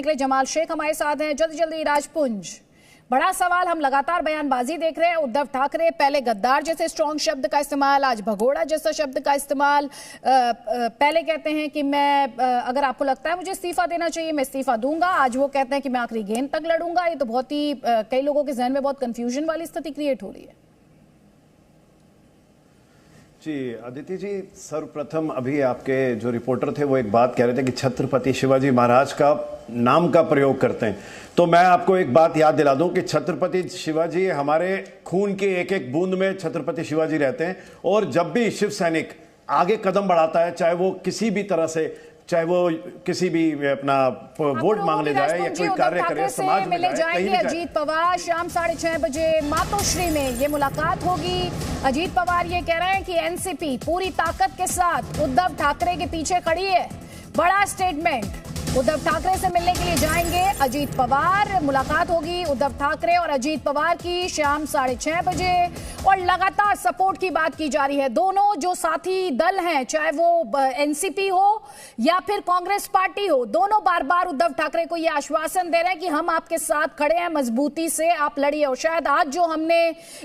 निकले जमाल शेख हमारे साथ हैं। जल्दी जल्दी राजपुंज, बड़ा सवाल, हम लगातार बयानबाजी देख रहे हैं। उद्धव ठाकरे पहले गद्दार जैसे स्ट्रॉन्ग शब्द का इस्तेमाल, आज भगोड़ा जैसा शब्द का इस्तेमाल। पहले कहते हैं कि मैं अगर आपको लगता है मुझे इस्तीफा देना चाहिए मैं इस्तीफा दूंगा, आज वो कहते हैं कि मैं आखिरी गेंद तक लड़ूंगा। ये तो बहुत ही कई लोगों के जहन में बहुत कंफ्यूजन वाली स्थिति क्रिएट हो रही है। जी अदिति जी, सर्वप्रथम अभी आपके जो रिपोर्टर थे वो एक बात कह रहे थे कि छत्रपति शिवाजी महाराज का नाम का प्रयोग करते हैं, तो मैं आपको एक बात याद दिला दूं कि छत्रपति शिवाजी हमारे खून की एक एक बूंद में छत्रपति शिवाजी रहते हैं। और जब भी शिव सैनिक आगे कदम बढ़ाता है, चाहे वो किसी भी तरह से, चाहे वो किसी भी अपना वोट मांगने जाए या कोई कार्य करे, समाज में जाएंगे। अजीत पवार शाम 6:30 बजे मातोश्री में ये मुलाकात होगी। अजीत पवार ये कह रहे हैं कि एनसीपी पूरी ताकत के साथ उद्धव ठाकरे के पीछे खड़ी है। बड़ा स्टेटमेंट, उद्धव ठाकरे से मिलने के लिए जाएंगे अजीत पवार। मुलाकात होगी उद्धव ठाकरे और अजीत पवार की शाम 6:30 बजे। और लगातार सपोर्ट की बात की जा रही है। दोनों जो साथी दल हैं, चाहे वो एनसीपी हो या फिर कांग्रेस पार्टी हो, दोनों बार बार उद्धव ठाकरे को यह आश्वासन दे रहे हैं कि हम आपके साथ खड़े हैं, मजबूती से आप लड़िए। और शायद आज जो हमने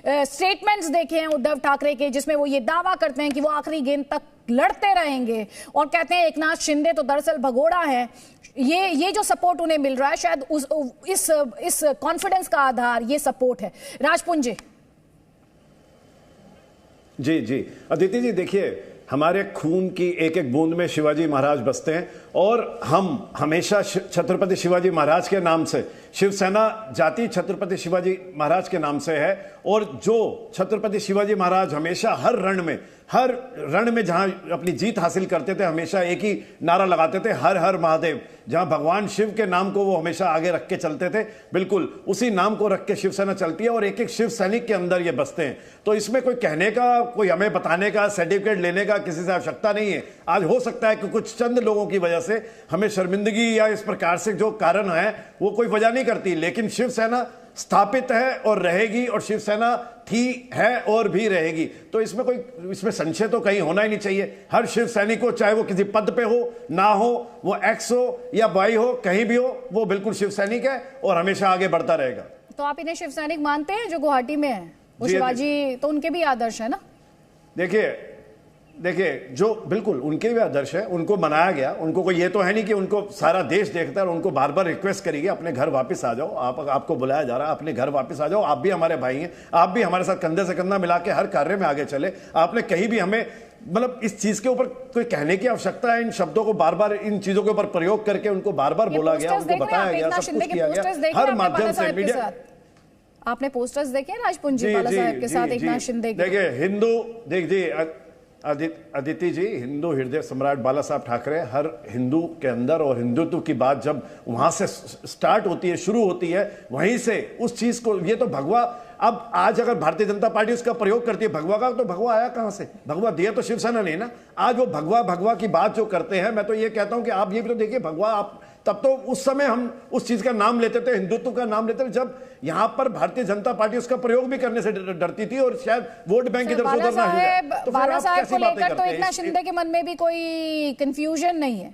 स्टेटमेंट्स देखे हैं उद्धव ठाकरे के, जिसमें वो ये दावा करते हैं कि वो आखिरी गेंद तक लड़ते रहेंगे और कहते हैं एकनाथ शिंदे तो दरअसल भगोड़ा है, ये जो सपोर्ट उन्हें मिल रहा है, शायद इस कॉन्फिडेंस का आधार ये सपोर्ट है। राजपुंज जी अदिति जी, देखिए हमारे खून की एक एक बूंद में शिवाजी महाराज बसते हैं और हम हमेशा छत्रपति शिवाजी महाराज के नाम से, शिवसेना जाति छत्रपति शिवाजी महाराज के नाम से है। और जो छत्रपति शिवाजी महाराज हमेशा हर रण में जहां अपनी जीत हासिल करते थे, हमेशा एक ही नारा लगाते थे, हर हर महादेव। जहां भगवान शिव के नाम को वो हमेशा आगे रख के चलते थे, बिल्कुल उसी नाम को रख के शिवसेना चलती है और एक एक शिव सैनिक के अंदर ये बसते हैं। तो इसमें कोई कहने का, कोई हमें बताने का, सर्टिफिकेट लेने का किसी से आवश्यकता नहीं है। आज हो सकता है कि कुछ चंद लोगों की वजह से हमें शर्मिंदगी या इस प्रकार से जो कारण है वो कोई वजह नहीं करती, लेकिन शिवसेना स्थापित है और रहेगी, और शिवसेना थी, है और भी रहेगी। तो इसमें संशय तो कहीं होना ही नहीं चाहिए। हर शिव सैनिक को, चाहे वो किसी पद पे हो ना हो, वो एक्स हो या वाई हो, कहीं भी हो, वो बिल्कुल शिव सैनिक है और हमेशा आगे बढ़ता रहेगा। तो आप इन्हें शिव सैनिक मानते हैं जो गुवाहाटी में है? वो शिवाजी तो उनके भी आदर्श है ना? देखिए जो बिल्कुल उनके भी आदर्श है, उनको मनाया गया। उनको कोई ये तो है नहीं कि उनको सारा देश देखता है और उनको बार बार रिक्वेस्ट करेंगे अपने घर वापस आ जाओ, आपको बुलाया जा रहा है, अपने घर वापस आ जाओ, आप भी हमारे भाई हैं, आप भी हमारे साथ कंधे से कंधा मिला के हर कार्य में आगे चले। आपने कहीं भी हमें, मतलब इस चीज के ऊपर कोई कहने की आवश्यकता है? इन शब्दों को बार बार, इन चीजों के ऊपर प्रयोग करके उनको बार बार बोला गया, उनको बताया गया, सब कुछ किया गया हर माध्यम से। मीडिया, आपने पोस्टर्स देखे राजपुंज बाला साहब के साथ एकनाथ शिंदे के? देखिए हिंदू, अदिति जी, हिंदू हृदय सम्राट बाला साहब ठाकरे, हर हिंदू के अंदर, और हिंदुत्व की बात जब वहां से स्टार्ट होती है, शुरू होती है, वहीं से उस चीज को, ये तो भगवा, अब आज अगर भारतीय जनता पार्टी उसका प्रयोग करती है भगवा का, तो भगवा आया कहां से? भगवा दिया तो शिवसेना नहीं ना। आज वो भगवा की बात जो करते हैं, मैं तो ये कहता हूं कि आप ये भी तो देखिए, भगवा आप, तब तो उस समय हम उस चीज का नाम लेते थे, हिंदुत्व का नाम लेते थे, जब यहां पर भारतीय जनता पार्टी उसका प्रयोग भी करने से डरती थी और शायद वोट बैंक की तरफ से उधर ना हो जाए। तो बाला साहब को लेकर तो एकनाथ शिंदे के मन में भी कोई कंफ्यूजन नहीं है।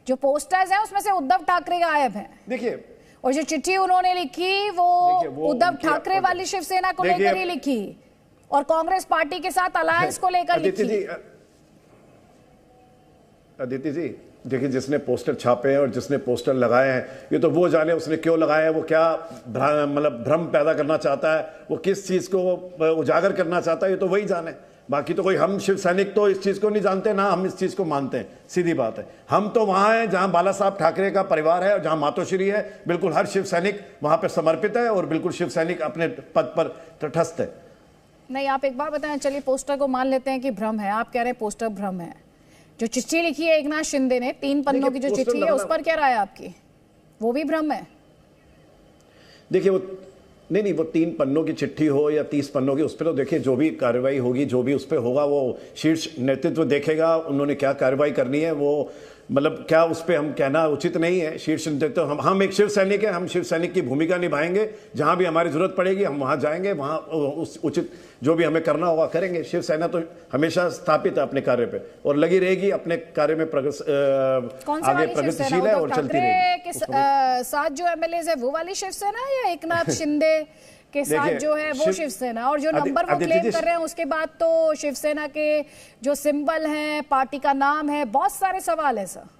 जो पोस्टर्स हैं उसमें से उद्धव ठाकरे गायब हैं। देखिए, और जो चिट्ठी उन्होंने लिखी वो उद्धव ठाकरे वाली शिवसेना को लेकर ही लिखी और कांग्रेस पार्टी के साथ अलायंस को लेकर लिखी। अदिति जी देखिए, जिसने पोस्टर छापे हैं और जिसने पोस्टर लगाए हैं, ये तो वो जाने उसने क्यों लगाए हैं, वो क्या मतलब भ्रम पैदा करना चाहता है, वो किस चीज को उजागर करना चाहता है, ये तो वही जाने। बाकी तो कोई, हम शिव सैनिक तो इस चीज को नहीं जानते ना, हम इस चीज को मानते हैं, सीधी बात है। हम तो वहां हैं जहां बाला साहब ठाकरे का परिवार है और जहां मातोश्री है, बिल्कुल हर शिव सैनिक वहां पर समर्पित है और बिल्कुल शिव सैनिक अपने पद पर तटस्थ है। नहीं, आप एक बार बताएं, चलिए पोस्टर को मान लेते हैं कि भ्रम है, आप कह रहे हैं पोस्टर भ्रम है। जो चिट्ठी लिखी है एकनाथ शिंदे ने, 3 पन्नों की जो चिट्ठी है, उस पर क्या राय है आपकी? वो भी भ्रम है? देखिए वो नहीं, वो 3 पन्नों की चिट्ठी हो या 30 पन्नों की, उस पर तो देखिए जो भी कार्रवाई होगी, जो भी उस पर होगा, वो शीर्ष नेतृत्व देखेगा, उन्होंने क्या कार्रवाई करनी है, वो मतलब क्या उस पर हम कहना उचित नहीं है। शीर्ष नेतृत्व हम एक शिव सैनिक है, हम शिव सैनिक की भूमिका निभाएंगे। जहां भी हमारी जरूरत पड़ेगी हम वहां जाएंगे, वहां उस उचित जो भी हमें करना होगा करेंगे। शिवसेना तो हमेशा स्थापित है अपने कार्य पे और लगी रहेगी अपने कार्य में, आगे प्रगतिशील है और चलती रहेगी। साथ जो एमएलए है वो वाली शिवसेना या एकनाथ शिंदे के साथ जो है वो शिवसेना, और जो नंबर वो क्लेम कर रहे हैं उसके बाद तो शिवसेना के जो सिंबल हैं, पार्टी का नाम है, बहुत सारे सवाल है सर।